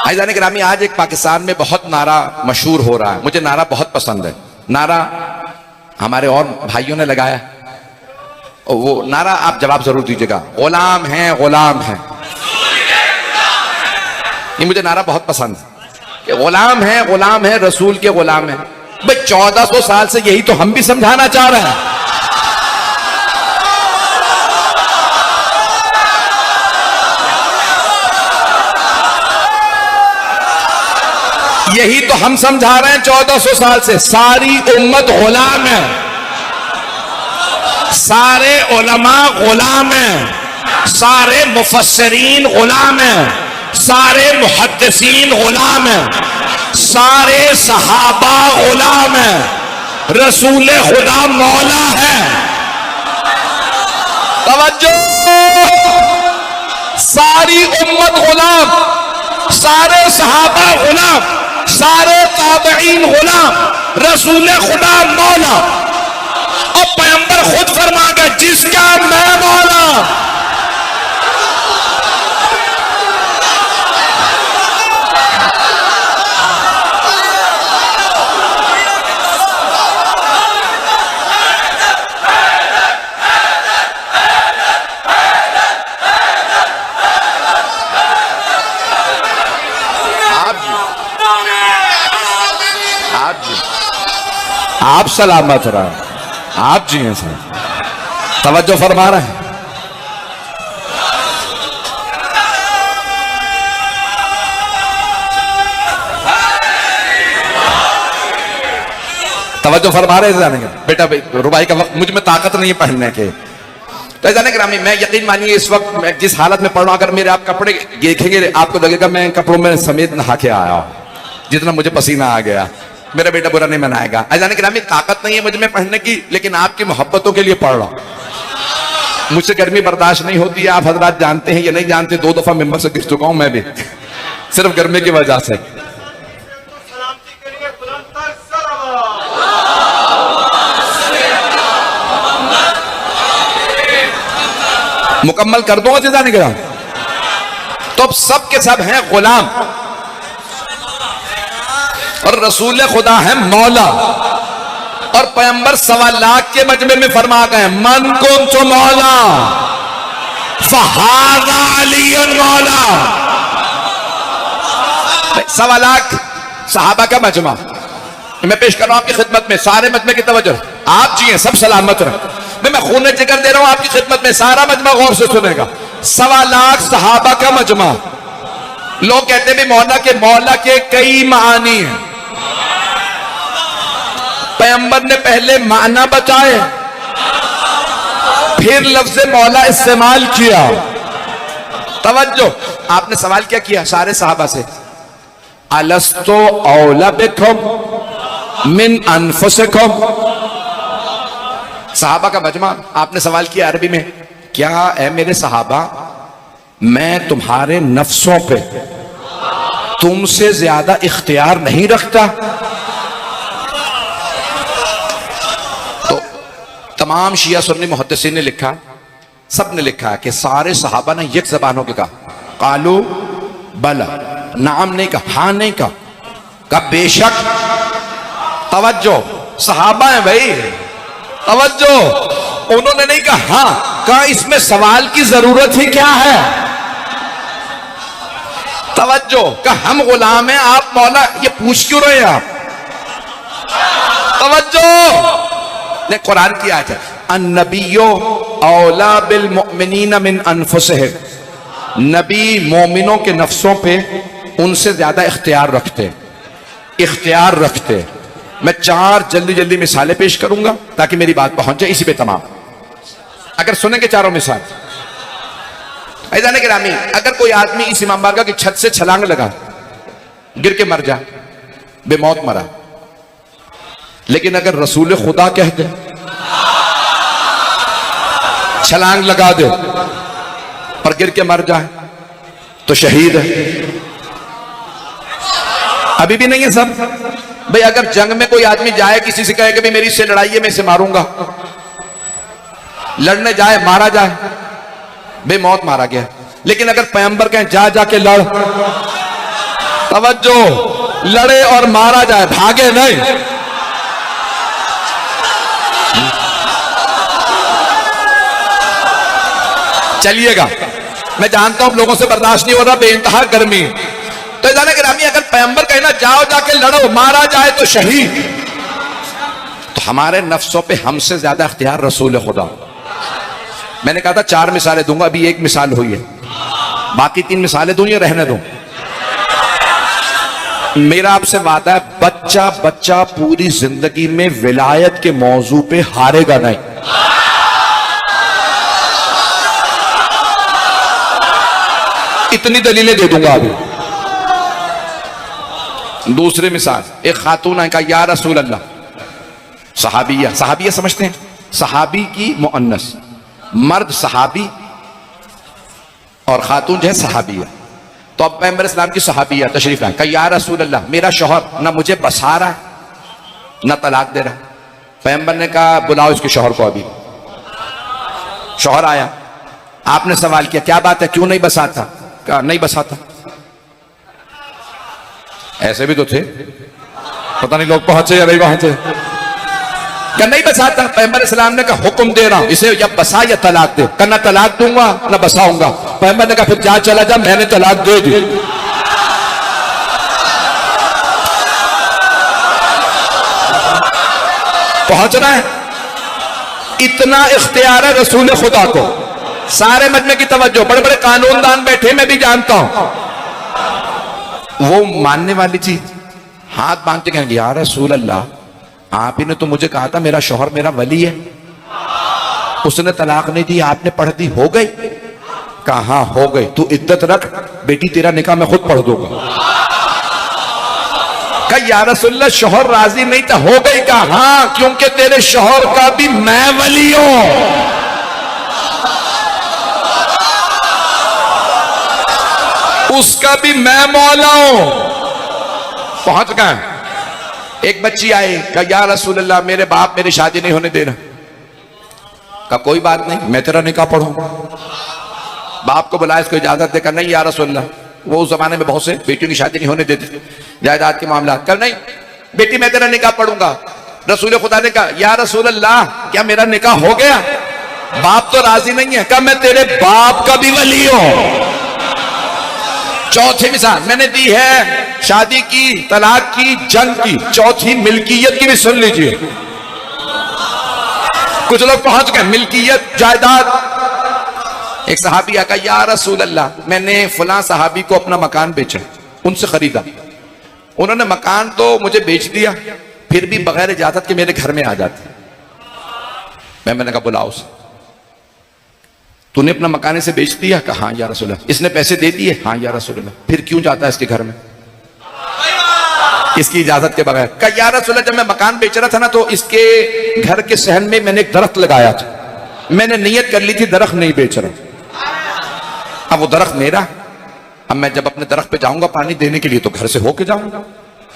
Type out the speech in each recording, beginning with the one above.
भाईजान गिरामी, आज एक पाकिस्तान में बहुत नारा मशहूर हो रहा है, मुझे नारा बहुत पसंद है। नारा हमारे और भाइयों ने लगाया, और वो नारा आप जवाब जरूर दीजिएगा, गुलाम है गुलाम है। ये मुझे नारा बहुत पसंद है, गुलाम है रसूल के गुलाम है। भाई 1400 साल से यही तो हम भी समझाना चाह रहे हैं। यही तो हम समझा रहे हैं 1400 साल से। सारी उम्मत गुलाम है, सारे उलमा गुलाम हैं, सारे मुफस्सिरीन गुलाम हैं, सारे मुहद्दिसीन गुलाम हैं, सारे सहाबा गुलाम हैं, रसूल खुदा मौला है। तवज्जो, सारी उम्मत गुलाम, सारे सहाबा गुलाम, सारे ताबईन गुलाम, रसूल खुदा मौला। और पैगंबर खुद फरमा गए, जिसका मैं मौला। आप सलामत रहा, आप जी हैं सर, तवज्जो फरमा रहे हैं। तवज्जो फरमा रहे जानेंगे बेटा, रुबाई का वक्त, मुझ में ताकत नहीं है पढ़ने के। तो जाने ग्रामी, मैं यकीन मानिए इस वक्त मैं जिस हालत में पढ़ रहा हूं, अगर मेरे आप कपड़े देखेंगे आपको लगेगा मैं कपड़ों में समेत नहा के आया हूं, जितना मुझे पसीना आ गया। मेरा बेटा बुरा नहीं मनाएगा। अजान ग्रामी, ताकत नहीं है मुझ में पढ़ने की, लेकिन आपकी मोहब्बतों के लिए पढ़ रहा हूं। मुझसे गर्मी बर्दाश्त नहीं होती है, आप हजरात जानते हैं या नहीं जानते, 2 दफा मेंबर से गिर चुका हूं मैं भी, सिर्फ गर्मी की वजह से। मुकम्मल कर दूंगा जाने ग्राम। तो अब सब के सब हैं गुलाम, और रसूल खुदा है मौला। और पैगंबर 1.25 लाख के मजमे में फरमा गए, मन कुन्तु मौला फहाज़ा अलीयुन मौला। 1.25 लाख सहाबा का मजमा मैं पेश कर रहा हूं आपकी खिदमत में। सारे मजमे की तवज्जो, आप जी हैं, सब सलामत रहे। मैं खून जिक्र दे रहा हूं आपकी खिदमत में, सारा मजमा गौर से सुनेगा। 1.25 लाख सहाबा का मजमा। लोग कहते भी मौला के कई मानी हैं। पैगंबर ने पहले माना बताए, फिर लफ्ज़ मौला इस्तेमाल किया। तवज्जो, आपने सवाल क्या किया सारे सहाबा से, अलस्तो औला बिकुम मिन अनफुसिकुम। सहाबा का मजमा, आपने सवाल किया अरबी में, क्या है मेरे सहाबा, मैं तुम्हारे नफ्सों पे तुमसे ज्यादा इख्तियार नहीं रखता? तो तमाम शिया सुन्नी मुहद्दिसीन ने लिखा, सब ने लिखा कि सारे सहाबा ने एक ज़बान होकर कहा, कालू बला, नाम नहीं कहा, हाँ नहीं कहा बेशक। तवज्जो, सहाबा है भाई, तवज्जो। उन्होंने नहीं कहा हाँ, कहा इसमें सवाल की जरूरत ही क्या है। तवज्जो, कहा हम गुलाम हैं, आप मौला, ये पूछ क्यों रहे हैं आप? तवज्जो, ने कुरान की आयत है, अन्नबियो औला बिल मुमिनीन मिन अनफुसिहिम। नबी मोमिनों के नफ्सों पे उनसे ज्यादा इख्तियार रखते। मैं 4 जल्दी जल्दी मिसालें पेश करूंगा ताकि मेरी बात पहुंच जाए, इसी पे तमाम। अगर सुनेंगे चारों मिसाल, ऐसा नहीं गिरामी, अगर कोई आदमी इस इमाम बारगाह की छत से छलांग लगा, गिर के मर जा, बेमौत मरा, लेकिन अगर रसूल खुदा कह दे छलांग लगा दे पर गिर के मर जाए तो शहीद है। अभी भी नहीं है सब भाई। अगर जंग में कोई आदमी जाए, किसी से कहे कि भाई मेरी इससे लड़ाई है, मैं इसे मारूंगा, लड़ने जाए, मारा जाए, बेमौत मारा गया। लेकिन अगर पैगंबर कहें जा जाके लड़, तवज्जो, लड़े और मारा जाए, भागे नहीं। चलिएगा, मैं जानता हूं लोगों से बर्दाश्त नहीं हो रहा, बेइंतहा गर्मी। तो जाने गिरामी, अगर पैगंबर कहना जाओ जाके लड़ो, मारा जाए तो शहीद, तो हमारे नफ्सों पे हमसे ज्यादा इख्तियार रसूल खुदा। मैंने कहा था 4 मिसालें दूंगा, अभी 1 मिसाल हुई है, बाकी 3 मिसालें दूं या रहने दूं? मेरा आपसे वादा है, बच्चा बच्चा पूरी जिंदगी में विलायत के मौजू पे हारेगा नहीं। इतनी दलीलें दे दूंगा अभी। दूसरी मिसाल, एक खातून ने कहा या रसूल अल्लाह, सहाबिया, सहाबिया समझते हैं, सहाबी की मुअन्नस, मर्द सहाबी और खातून जो है सहाबिया। तो अब पैगंबर इस्लाम की सहाबिया तशरीफ लाए, कहा या रसूल अल्लाह, मेरा शौहर ना मुझे बसा रहा है ना तलाक दे रहा है। पैगंबर ने कहा बुलाओ इसके शौहर को। अभी शौहर आया, आपने सवाल किया क्या बात है, क्यों नहीं बसाता? कहा नहीं बसाता। ऐसे भी तो थे, पता नहीं लोग पहुंचे या नहीं पहुंचे। क्या नहीं बसाता? पैगंबर इस्लाम ने कहा हुक्म दे रहा हूं, इसे या बसा या तलाक दे। कहना तलाक दूंगा ना बसाऊंगा। पैगंबर ने कहा फिर जा चला जा, मैंने तलाक दे दी। पहुंच रहा है, इतना इख्तियार है रसूल खुदा को। सारे मजमे की तवज्जो, बड़े बड़े कानूनदान बैठे, मैं भी जानता हूं, वो मानने वाली चीज हाथ बांधते कहेंगे या रसूल अल्लाह, आप ही ने तो मुझे कहा था मेरा शौहर मेरा वली है, उसने तलाक नहीं दी, आपने पढ़ दी, हो गई? कहां हो गई, तू इद्दत रख, बेटी तेरा निकाह मैं खुद पढ़ दूंगा। कहा या रसूलल्लाह शौहर राजी नहीं था, हो गई? कहा हाँ, क्योंकि तेरे शौहर का भी मैं वली हूं। उसका भी मैं मौला हूं। पहुंच गए। एक बच्ची आई, कहा या रसूल अल्लाह, मेरे बाप मेरी शादी नहीं होने दे रहा। कहा कोई बात नहीं, मैं तेरा निकाह पढ़ूंगा। बाप को बुलाया, इसको इजाजत देकर, नहीं या रसूल अल्लाह, वो उस जमाने में बहुत से बेटियों की शादी नहीं होने देते, जायदाद के मामला। कहा नहीं बेटी, मैं तेरा निकाह पढ़ूंगा। रसूल खुदा ने कहा या रसूल अल्लाह, क्या मेरा निकाह हो गया? बाप तो राजी नहीं है। कहा मैं तेरे बाप का भी वली हूं। चौथी मिसाल मैंने दी है, शादी की, तलाक की, जंग की। चौथी मिल्कियत की भी सुन लीजिए। कुछ लोग पहुंच गए मिल्कियत, जायदाद। एक सहाबी आका या रसूल अल्लाह, मैंने फलां सहाबी को अपना मकान बेचा, उनसे खरीदा, उन्होंने मकान तो मुझे बेच दिया, फिर भी बगैर इजाजत के मेरे घर में आ जाते। मैंने कहा बुलाओ उसे। तूने अपना मकान से बेच दिया? कहा हाँ या रसूल अल्लाह। इसने पैसे दे दिए? हाँ या रसूल अल्लाह। फिर क्यों जाता है इसके घर में इसकी इजाजत के बगैर? कहा या रसूल अल्लाह, जब मैं मकान बेच रहा था ना, तो इसके घर के सहन में मैंने एक दरख्त लगाया था, मैंने नियत कर ली थी दरख्त नहीं बेच रहा। अब वो दरख्त मेरा, अब मैं जब अपने दरख्त पे जाऊंगा पानी देने के लिए तो घर से होके जाऊंगा,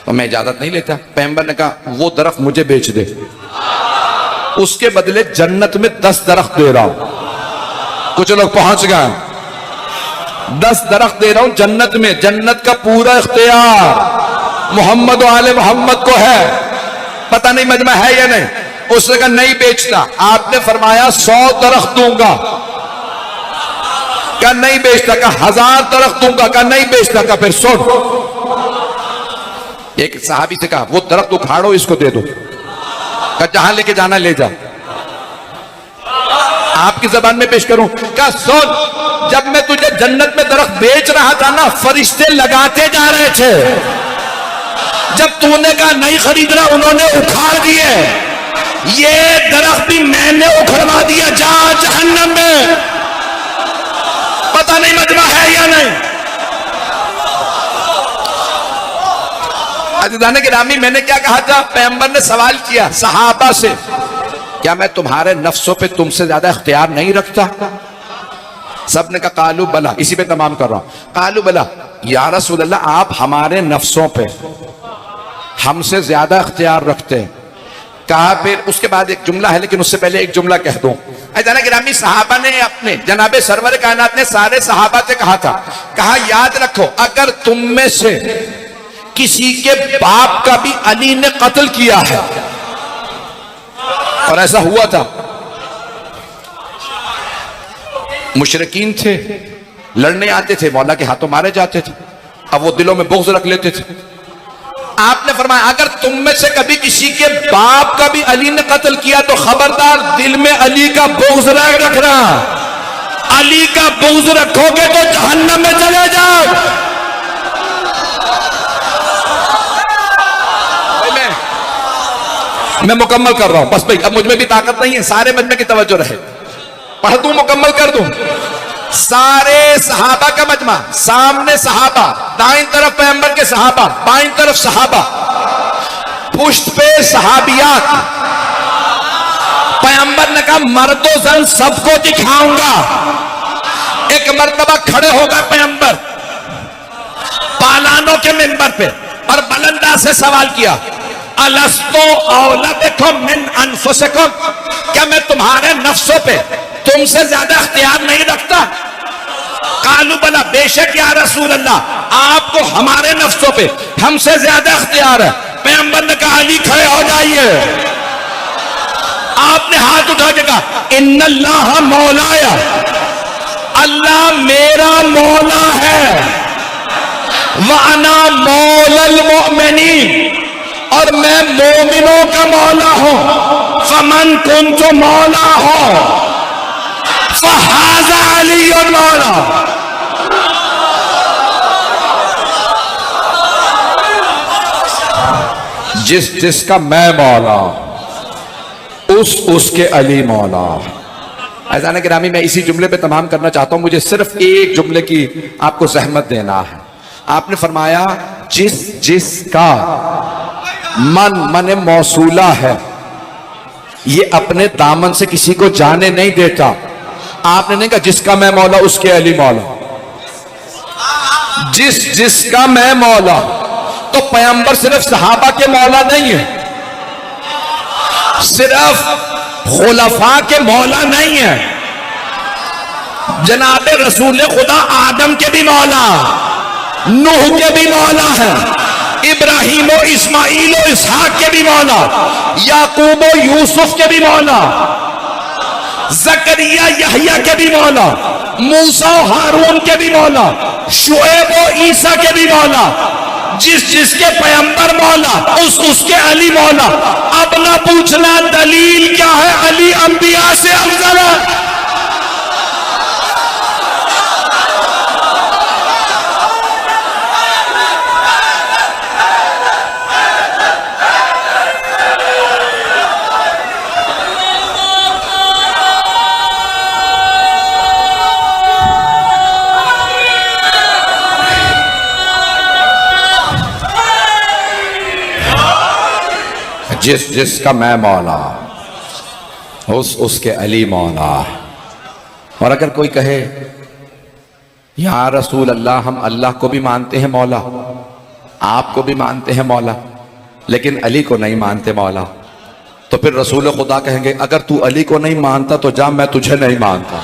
तो मैं इजाजत नहीं लेता। पैगंबर ने कहा वो दरख्त मुझे बेच दे, उसके बदले जन्नत में 10 दरख्त दे रहा हूं। कुछ लोग पहुंच गए, 10 दरख्त दे रहा हूं जन्नत में। जन्नत का पूरा इख्तियार मोहम्मद और आले मोहम्मद को है। पता नहीं मजमा है या नहीं। उसने कहा नहीं बेचता। आपने फरमाया 100 दरख्त दूंगा। क्या नहीं बेचता? कहा 1000 दरख्त दूंगा। कहा नहीं बेचता। कहा फिर सुन, एक सहाबी से कहा वो दरख्त उखाड़ो, इसको दे दो। कहा जहां लेके जाना ले जा। आपकी जबान में पेश करूं? क्या सुन, जब मैं तुझे जन्नत में दरख्त बेच रहा था ना, फरिश्ते लगाते जा रहे थे। जब तूने कहा नहीं खरीद रहा, उन्होंने उखाड़ दिए। ये दरख्त भी मैंने उखड़वा दिया, जा जहन्नम में। पता नहीं मजमा है या नहीं। अज़ीज़ान गिरामी, मैंने क्या कहा था? पैगंबर ने सवाल किया सहाबा से, क्या मैं तुम्हारे नफ्सों पे तुमसे ज्यादा इख्तियार नहीं रखता? सब ने कहा कालू बला। इसी पे तमाम कर रहा हूं। कालू बला या रसूल अल्लाह, आप हमारे नफ्सों पे हमसे ज्यादा इख्तियार रखते हैं। कहा फिर उसके बाद एक जुमला है, लेकिन उससे पहले एक जुमला कह दूं। अज़ीज़ान गिरामी, सहाबा ने अपने जनाबे सरवर कायनात ने सारे सहाबा से कहा था, कहा याद रखो, अगर तुम में से किसी के बाप का भी अली ने कत्ल किया है। और ऐसा हुआ था। मुशरिकीन थे, लड़ने आते थे, मौला के हाथों मारे जाते थे। अब वो दिलों में बुग़्ज़ रख लेते थे। आपने फरमाया अगर तुम में से कभी किसी के बाप का भी अली ने कत्ल किया तो खबरदार दिल में अली का बुग़्ज़ रखना। अली का बुग़्ज़ रखोगे तो जहन्नम में चले जाओ। मैं मुकम्मल कर रहा हूं बस भाई, अब मुझ में भी ताकत नहीं है, सारे मजमे की तवज्जो रहे। पढ़ दूं, मुकम्मल कर दूं। सारे सहाबा का मजमा, सामने सहाबा, दाईं तरफ पैगंबर के सहाबा, बाईं तरफ सहाबा, पुष्ट पे सहाबियात। पैगंबर ने कहा मर्दो जन सबको दिखाऊंगा। एक मर्तबा खड़े हो गए पैगंबर पालानों के मिंबर पे और बुलंदा से सवाल किया, अलस्तो औलादकुम मिन अनफुसिकुम, क्या मैं तुम्हारे नफ्सों पे तुमसे ज्यादा अख्तियार नहीं रखता? कालू बला, बेशक या रसूल अल्लाह, आपको हमारे नफ्सों पे हमसे ज्यादा अख्तियार है। पैगंबर ने कहा अली खड़े हो जाइए। आपने हाथ उठा के कहा इन्नल्लाह मौलाया, अल्लाह मेरा मौला है, व अना मौलल मोमिनीन, और मैं मोमिनों का मौला हूं। फमन कुंतु मौला हो फहाजा अली और मौला। जिसका मैं मौला उसके अली मौला। ऐज़ान गिरामी, मैं इसी जुमले पे तमाम करना चाहता हूं। मुझे सिर्फ एक जुमले की आपको जहमत देना है। आपने फरमाया जिसका मन मौसूला है, ये अपने दामन से किसी को जाने नहीं देता। आपने नहीं कहा जिसका मैं मौला उसके अली मौला। जिसका मैं मौला, तो पैगंबर सिर्फ सहाबा के मौला नहीं है, सिर्फ खुलफा के मौला नहीं है, जनाब रसूल खुदा आदम के भी मौला, नूह के भी मौला है, इब्राहीम और इस्माइल और इसहाक के भी मौला, याकूब और यूसुफ के भी मौला, जकरिया यहया के भी मौला, मूसा और हारून के भी मौला, शुएब और ईसा के भी मौला। जिसके पैगंबर मौला उसके अली मौला। अब ना पूछना दलील क्या है, अली अंबिया से अफजल है। जिसका मैं मौला उसके अली मौला। और अगर कोई कहे या रसूल अल्लाह, हम अल्लाह को भी मानते हैं मौला, आपको भी मानते हैं मौला, लेकिन अली को नहीं मानते मौला, तो फिर रसूल खुदा कहेंगे अगर तू अली को नहीं मानता तो जा, मैं तुझे नहीं मानता।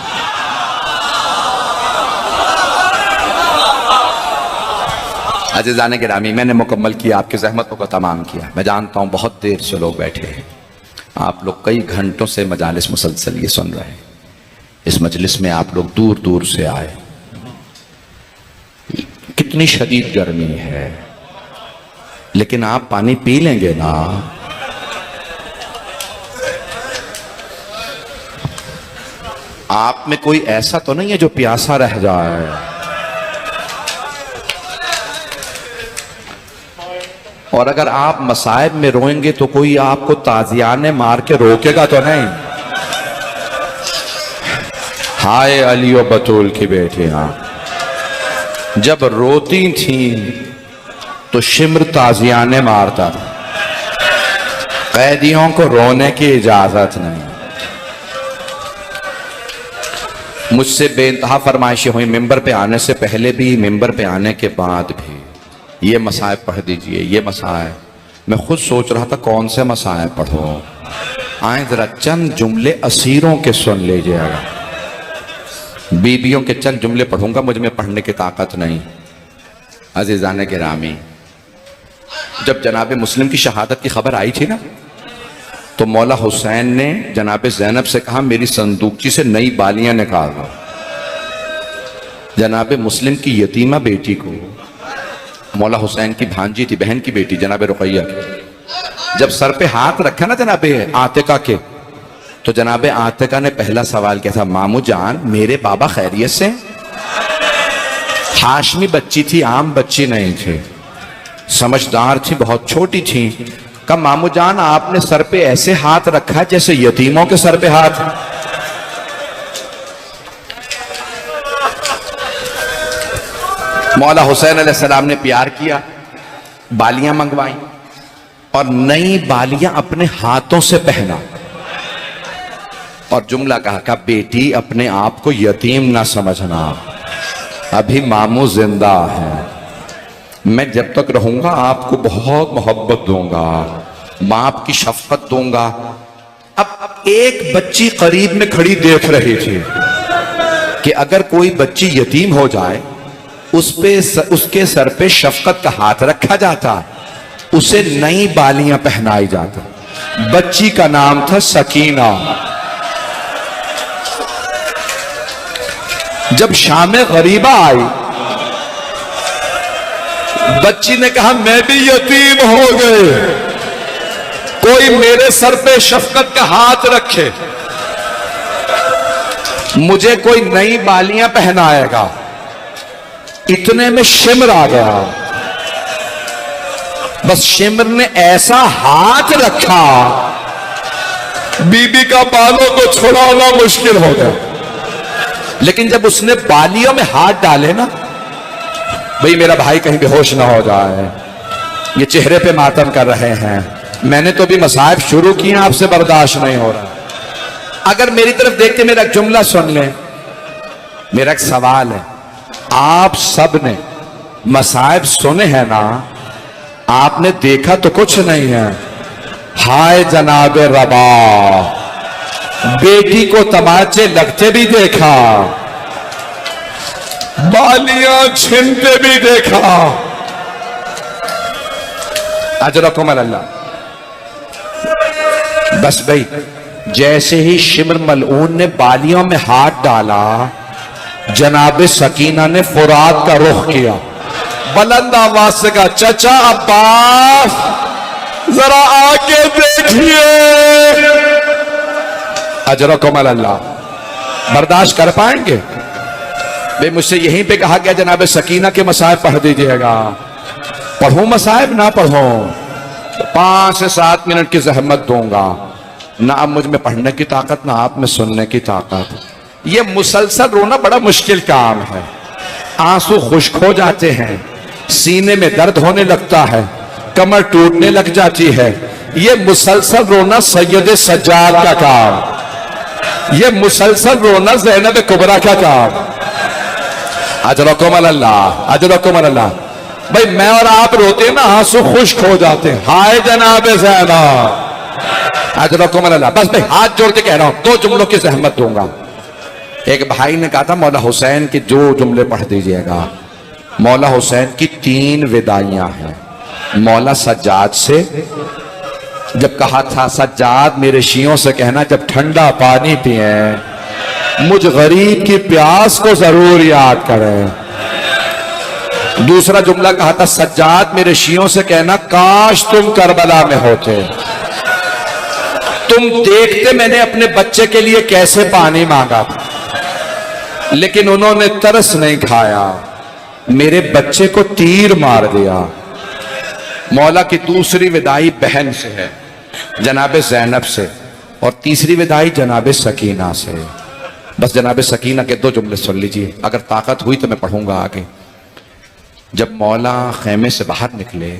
अज़ीज़ान गिरामी, मैंने मुकम्मल किया, आपकी ज़हमतों को तमाम किया। मैं जानता हूँ बहुत देर से लोग बैठे हैं, आप लोग कई घंटों से मजालिस मुसलसल ये सुन रहे हैं। इस मजलिस में आप लोग दूर दूर से आए, कितनी शदीद गर्मी है, लेकिन आप पानी पी लेंगे ना? आप में कोई ऐसा तो नहीं है जो प्यासा रह जाए? और अगर आप मसाइब में रोएंगे तो कोई आपको ताजियाने मार के रोकेगा तो नहीं? हाय अली और बतूल की बेटियां, जब रोती थीं तो शिम्र ताजियाने मारता था, कैदियों को रोने की इजाजत नहीं। मुझसे बेइंतहा फरमाइशें हुई, मिंबर पे आने से पहले भी, मिंबर पे आने के बाद भी। ये मसाइब पढ़ दीजिए, ये मसाइब। मैं खुद सोच रहा था कौन से मसाइब पढ़ूं। आए जरा चंद जुमले असीरों के सुन लीजिएगा। बीबियों के चंद जुमले पढ़ूंगा, मुझ में पढ़ने की ताकत नहीं। अज़ीज़ान गिरामी, जब जनाब मुस्लिम की शहादत की खबर आई थी ना, तो मौला हुसैन ने जनाब ज़ैनब से कहा मेरी संदूकची से नई बालियां निकाल दो। जनाब मुस्लिम की यतीमा बेटी को, मौला हुसैन की भांजी थी, बहन की बेटी जनाब रुकैया की, जब सर पे हाथ रखा ना जनाब आतिका के, तो जनाब आतिका ने पहला सवाल किया था, मामू जान मेरे बाबा खैरियत से? हाशमी बच्ची थी, आम बच्ची नहीं थी, समझदार थी, बहुत छोटी थी। कहा मामू जान आपने सर पे ऐसे हाथ रखा जैसे यतीमों के सर पे हाथ। मौला हुसैन अलैहिस्सलाम ने प्यार किया, बालियां मंगवाई और नई बालियां अपने हाथों से पहना और जुमला कहा बेटी अपने आप को यतीम ना समझना, अभी मामू जिंदा है, मैं जब तक रहूंगा आपको बहुत मोहब्बत दूंगा, बाप की शफकत दूंगा। अब एक बच्ची करीब में खड़ी देख रही थी कि अगर कोई बच्ची यतीम हो जाए उसके सर पे शफकत का हाथ रखा जाता, उसे नई बालियां पहनाई जाती। बच्ची का नाम था सकीना। जब शामे गरीबा आई, बच्ची ने कहा मैं भी यतीम हो गए, कोई मेरे सर पे शफकत का हाथ रखे, मुझे कोई नई बालियां पहनाएगा। इतने में शिमर आ गया। बस शिमर ने ऐसा हाथ रखा, बीबी का बालों को छुड़ाना मुश्किल हो गया। लेकिन जब उसने बालियों में हाथ डाले ना, भाई मेरा भाई कहीं बेहोश ना हो जाए, ये चेहरे पे मातम कर रहे हैं, मैंने तो भी मसाइब शुरू किए, आपसे बर्दाश्त नहीं हो रहा। अगर मेरी तरफ देख के मेरा जुमला सुन लें, मेरा एक सवाल है, आप सब ने मसाइब सुने हैं ना, आपने देखा तो कुछ नहीं है। हाय जनाब रबा, बेटी को तमाचे लगते भी देखा, बालियां छीनते भी देखा। अजरकुम अल्लाह। बस भाई जैसे ही शिमर मलऊन ने बालियों में हाथ डाला, जनाब सकीना ने फुरात का रुख किया, बुलंद आवाज से कहा चचा अब्बास जरा आके देखिए। अजरकुम अल्लाह। बर्दाश्त कर पाएंगे? भाई मुझसे यहीं पे कहा गया जनाब सकीना के मसाइब पढ़ दीजिएगा। पढ़ूं मसाइब ना पढ़ूं तो 5 से 7 मिनट की जहमत दूंगा ना। अब मुझ में पढ़ने की ताकत ना आप में सुनने की ताकत। ये मुसलसल रोना बड़ा मुश्किल काम है। आंसू खुश्क हो जाते हैं, सीने में दर्द होने लगता है, कमर टूटने लग जाती है। ये मुसलसल रोना सैयद सज्जाद का काम, ये मुसलसल रोना ज़ैनब कुबरा का काम। अजरकुम अल्लाह, अजरकुम अल्लाह। भाई मैं और आप रोते हैं ना, आंसू खुश्क हो जाते हैं। हाय जनाब ज़ैनब, अजरकुम अल्लाह। बस भाई हाथ जोड़ के कह रहा हूं, 2 जुमलों की जहमत दूंगा। एक भाई ने कहा था मौला हुसैन के 2 जुमले पढ़ दीजिएगा। मौला हुसैन की 3 विदाइयां हैं। मौला सज्जाद से जब कहा था, सज्जाद मेरे शियों से कहना जब ठंडा पानी पिए मुझ गरीब की प्यास को जरूर याद करें। दूसरा जुमला कहा था, सज्जाद मेरे शियों से कहना काश तुम करबला में होते, तुम देखते मैंने अपने बच्चे के लिए कैसे पानी मांगा था, लेकिन उन्होंने तरस नहीं खाया, मेरे बच्चे को तीर मार दिया। मौला की दूसरी विदाई बहन से है, जनाब ज़ैनब से, और तीसरी विदाई जनाब सकीना से। बस जनाब सकीना के 2 जुमले सुन लीजिए, अगर ताकत हुई तो मैं पढ़ूंगा आगे। जब मौला खेमे से बाहर निकले,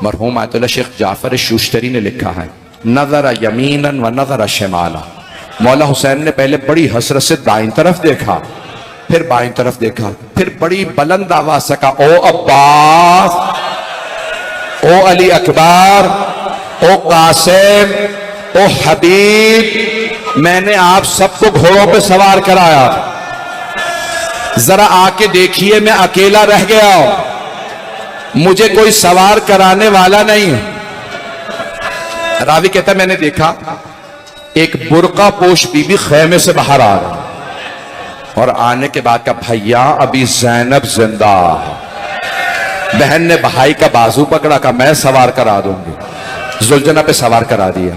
मरहूम आयतुल्लाह शेख जाफर शूश्तरी ने लिखा है, नज़र यमीनन व नज़र शिमाला। मौला हुसैन ने पहले बड़ी हसरत से दाईं तरफ देखा, फिर बाईं तरफ देखा, फिर बड़ी बुलंद आवाज से कहा, ओ अब्बास, ओ अली अकबर, ओ कासिम, ओ हबीब, मैंने आप सबको घोड़ों पे सवार कराया, जरा आके देखिए मैं अकेला रह गया। मुझे कोई सवार कराने वाला नहीं है। रावी कहता मैंने देखा एक बुर्का पोश बीबी खैमे से बाहर आ रहा और आने के बाद का भैया अभी जैनब जिंदा। बहन ने भाई का बाजू पकड़ा, का मैं सवार करा दूंगी। जुलजना पे सवार करा दिया।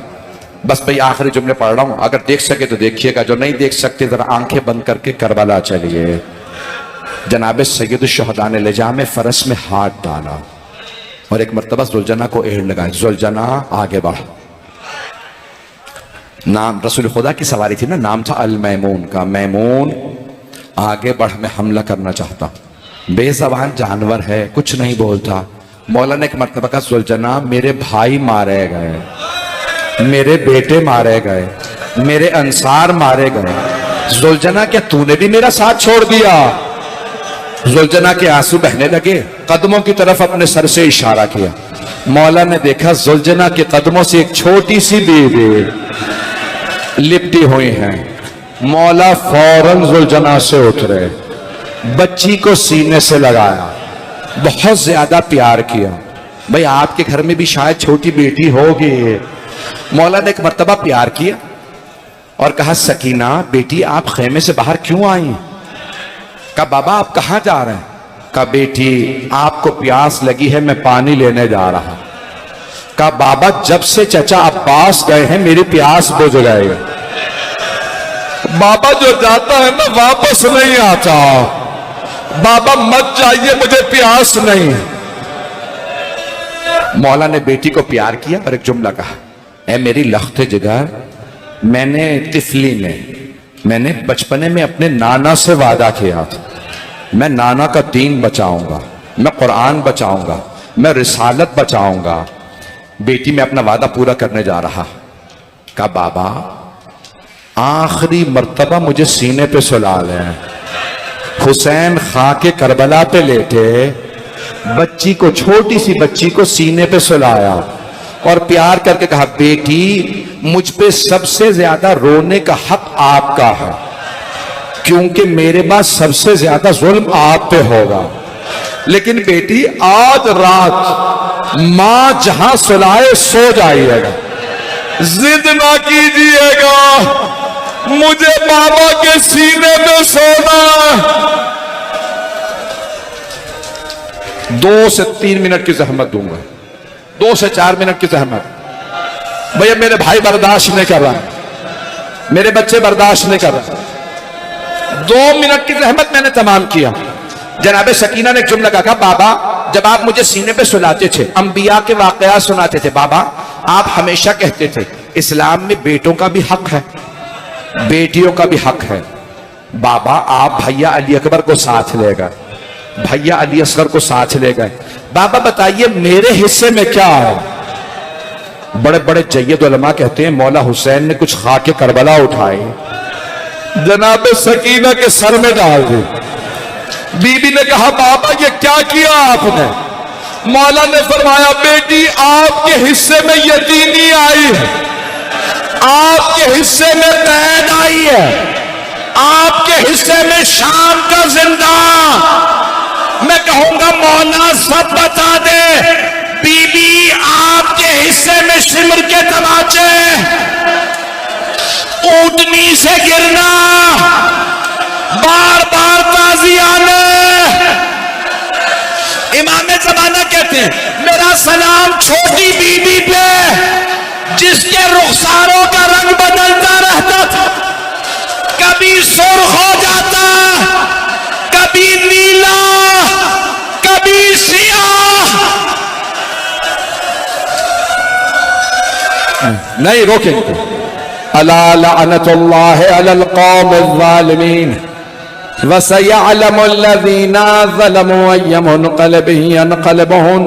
बस भाई आखिरी जुमले पढ़ रहा हूं, अगर देख सके तो देखिएगा, जो नहीं देख सकते जरा आंखें बंद करके करबला चलिए। जनाब सैयद शुहदा ने लिजाम फरस में हाथ डाला और एक मर्तबा जुलजना को एड़ लगाई। जुलजना आगे बढ़। नाम रसूल खुदा की सवारी थी ना, नाम था अल मैमून का। मैमून आगे बढ़, मैं हमला करना चाहता। बेजबान जानवर है, कुछ नहीं बोलता। मौला ने एक मर्तबा का जुलजना मेरे भाई मारे गए, मेरे बेटे मारे गए, मेरे अंसार मारे गए। जुलजना क्या तूने भी मेरा साथ छोड़ दिया? जुलजना के आंसू बहने लगे, कदमों की तरफ अपने सर से इशारा किया। मौला ने देखा जुलजना के कदमों से एक छोटी सी बीबी लिपटी हुई है। मौला फौरन जुलजना से उतरे, बच्ची को सीने से लगाया, बहुत ज्यादा प्यार किया। भाई आपके घर में भी शायद छोटी बेटी होगी। मौला ने एक मर्तबा प्यार किया और कहा सकीना बेटी आप खेमे से बाहर क्यों आई? कहा बाबा आप कहां जा रहे हैं? कहा बेटी आपको प्यास लगी है, मैं पानी लेने जा रहा। कहा बाबा जब से चचा अब्बास गए हैं मेरी प्यास बुझ गई। बाबा जो जाता है ना वापस नहीं आता। बाबा मत जाइए, मुझे प्यास नहीं। मौला ने बेटी को प्यार किया और एक जुमला कहा, ऐ मेरी लख्त जिगर, मैंने तिफली मैंने बचपने में अपने नाना से वादा किया था, मैं नाना का दीन बचाऊंगा, मैं कुरान बचाऊंगा, मैं रिसालत बचाऊंगा। बेटी मैं अपना वादा पूरा करने जा रहा। कहा बाबा आखिरी मर्तबा मुझे सीने पे सुला लें। हुसैन खाके करबला पे लेटे, बच्ची को, छोटी सी बच्ची को सीने पे सुलाया और प्यार करके कहा बेटी मुझ पे सबसे ज्यादा रोने का हक आपका है, क्योंकि मेरे पास सबसे ज्यादा जुल्म आप पे होगा। लेकिन बेटी आज रात मां जहां सुलाए सो जाइएगा, जिद ना कीजिएगा, मुझे बाबा के सीने पे सोना। 2 से 3 मिनट की जहमत दूंगा, 2 से 4 मिनट की जहमत। भैया मेरे भाई बर्दाश्त नहीं कर रहा, मेरे बच्चे बर्दाश्त नहीं कर रहे। 2 मिनट की जहमत मैंने तमाम किया। जनाबे सकीना ने एक जुमला कहा, बाबा जब आप मुझे सीने पे सुलाते थे, अंबिया के वाकयात सुनाते थे, बाबा आप हमेशा कहते थे इस्लाम में बेटों का भी हक है, बेटियों का भी हक है। बाबा आप भैया अली अकबर को साथ ले गए, भैया अली असगर को साथ ले गए। बाबा बताइए मेरे हिस्से में क्या है? बड़े बड़े जय्यद उलमा कहते हैं मौला हुसैन ने कुछ खाके करबला उठाए, जनाब सकीना के सर में डाल दी। बीबी ने कहा बाबा ये क्या किया आपने? मौला ने फरमाया बेटी आपके हिस्से में यतीमी आई है, आपके हिस्से में कैद आई है, आपके हिस्से में शाम का जिंदा। मैं कहूंगा मौला सब बता दे, बीबी आपके हिस्से में शिमर के तमाचे, ऊंटनी से गिरना, बार बार ताजी आने। इमाम ज़माना कहते हैं मेरा सलाम छोटी बीबी पे जिसके रुखसारों का रंग बदलता रहता था, कभी सुर्ख हो जाता, कभी नीला, कभी सियाह। नहीं रोकेंगे। अला लअनतुल्लाहि अलल कौमिज़ ज़ालिमीन वसयअलमुल्लज़ीना ज़लमू अय्युमुनक़लिबिन यनक़लिबून।